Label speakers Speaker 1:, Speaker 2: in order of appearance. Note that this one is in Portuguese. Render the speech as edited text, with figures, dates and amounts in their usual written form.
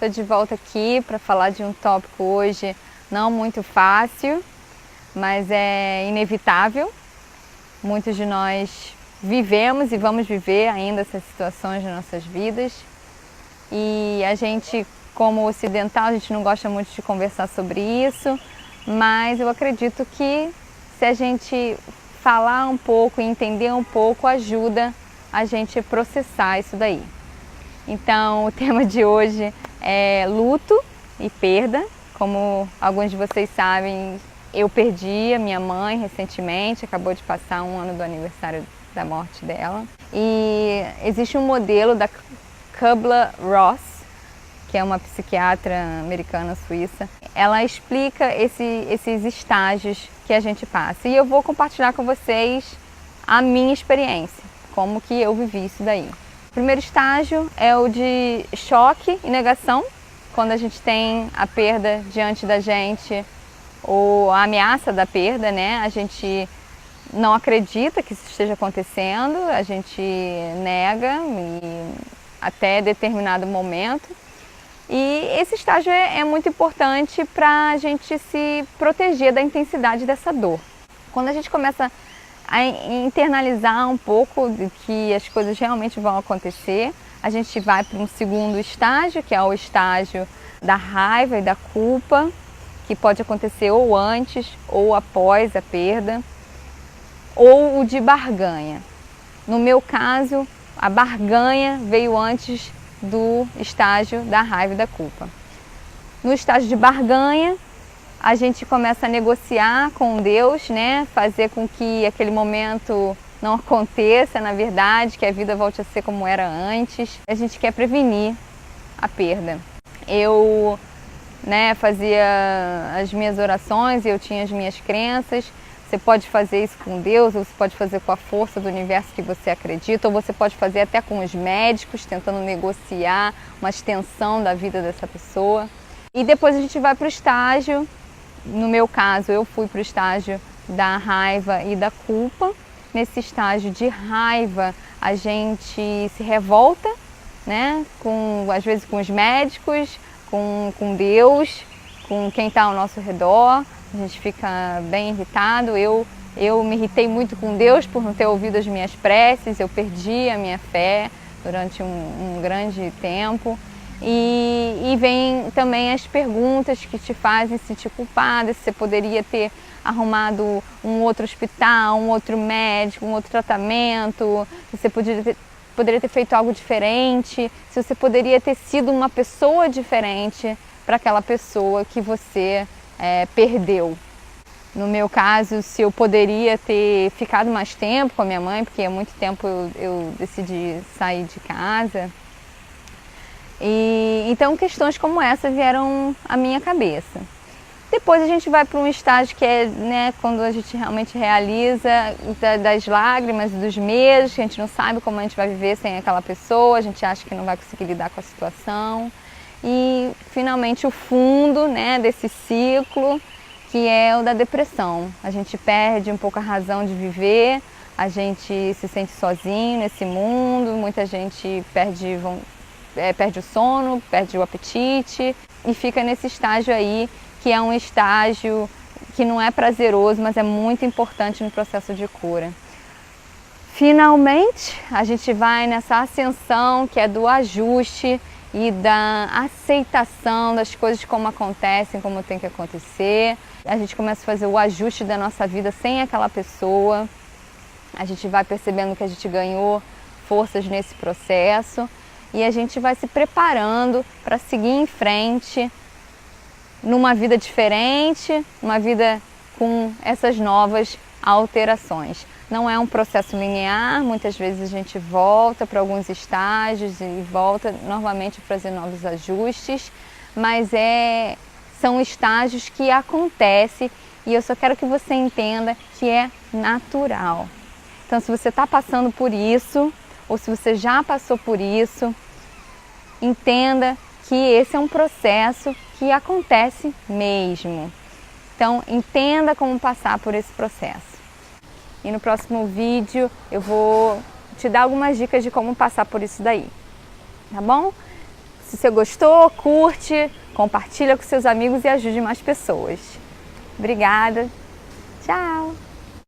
Speaker 1: Estou de volta aqui para falar de um tópico hoje não muito fácil, mas é inevitável. Muitos de nós vivemos e vamos viver ainda essas situações nas nossas vidas. E a gente, como ocidental, a gente não gosta muito de conversar sobre isso, mas eu acredito que se a gente falar um pouco e entender um pouco, ajuda a gente a processar isso daí. Então, o tema de hoje é luto e perda. Como alguns de vocês sabem, eu perdi a minha mãe recentemente, acabou de passar 1 ano do aniversário da morte dela. E existe um modelo da Kübler-Ross, que é uma psiquiatra americana suíça. Ela explica esses estágios que a gente passa. E eu vou compartilhar com vocês a minha experiência, como que eu vivi isso daí. O primeiro estágio é o de choque e negação, quando a gente tem a perda diante da gente, ou a ameaça da perda, né? A gente não acredita que isso esteja acontecendo, a gente nega até determinado momento. E esse estágio é muito importante para a gente se proteger da intensidade dessa dor. Quando a gente começa a internalizar um pouco de que as coisas realmente vão acontecer, a gente vai para um segundo estágio, que é o estágio da raiva e da culpa, que pode acontecer ou antes ou após a perda, ou o de barganha. No meu caso, a barganha veio antes do estágio da raiva e da culpa. No estágio de barganha, a gente começa a negociar com Deus, né? Fazer com que aquele momento não aconteça, na verdade, que a vida volte a ser como era antes. A gente quer prevenir a perda. Eu, fazia as minhas orações e eu tinha as minhas crenças. Você pode fazer isso com Deus, ou você pode fazer com a força do universo que você acredita, ou você pode fazer até com os médicos, tentando negociar uma extensão da vida dessa pessoa. E depois a gente vai para o estágio, no meu caso, eu fui para o estágio da raiva e da culpa. Nesse estágio de raiva, a gente se revolta, né? Às vezes com os médicos, com Deus, com quem está ao nosso redor. A gente fica bem irritado. Eu me irritei muito com Deus por não ter ouvido as minhas preces, eu perdi a minha fé durante um grande tempo. E vem também as perguntas que te fazem sentir culpada, se você poderia ter arrumado um outro hospital, um outro médico, um outro tratamento, se você poderia ter feito algo diferente, se você poderia ter sido uma pessoa diferente para aquela pessoa que você perdeu. No meu caso, se eu poderia ter ficado mais tempo com a minha mãe, porque há muito tempo eu decidi sair de casa. E então questões como essa vieram à minha cabeça. Depois a gente vai para um estágio que é, quando a gente realmente realiza das lágrimas e dos medos, que a gente não sabe como a gente vai viver sem aquela pessoa, a gente acha que não vai conseguir lidar com a situação. E finalmente o fundo, desse ciclo, que é o da depressão. A gente perde um pouco a razão de viver, a gente se sente sozinho nesse mundo, muita gente perde o sono, perde o apetite e fica nesse estágio aí, que é um estágio que não é prazeroso, mas é muito importante no processo de cura. Finalmente, a gente vai nessa ascensão que é do ajuste e da aceitação das coisas como acontecem, como tem que acontecer. A gente começa a fazer o ajuste da nossa vida sem aquela pessoa. A gente vai percebendo que a gente ganhou forças nesse processo. E a gente vai se preparando para seguir em frente numa vida diferente, uma vida com essas novas alterações. Não é um processo linear, muitas vezes a gente volta para alguns estágios e volta novamente para fazer novos ajustes, mas são estágios que acontecem e eu só quero que você entenda que é natural. Então, se você está passando por isso, ou se você já passou por isso, entenda que esse é um processo que acontece mesmo. Então, entenda como passar por esse processo. E no próximo vídeo eu vou te dar algumas dicas de como passar por isso daí, tá bom? Se você gostou, curte, compartilha com seus amigos e ajude mais pessoas. Obrigada!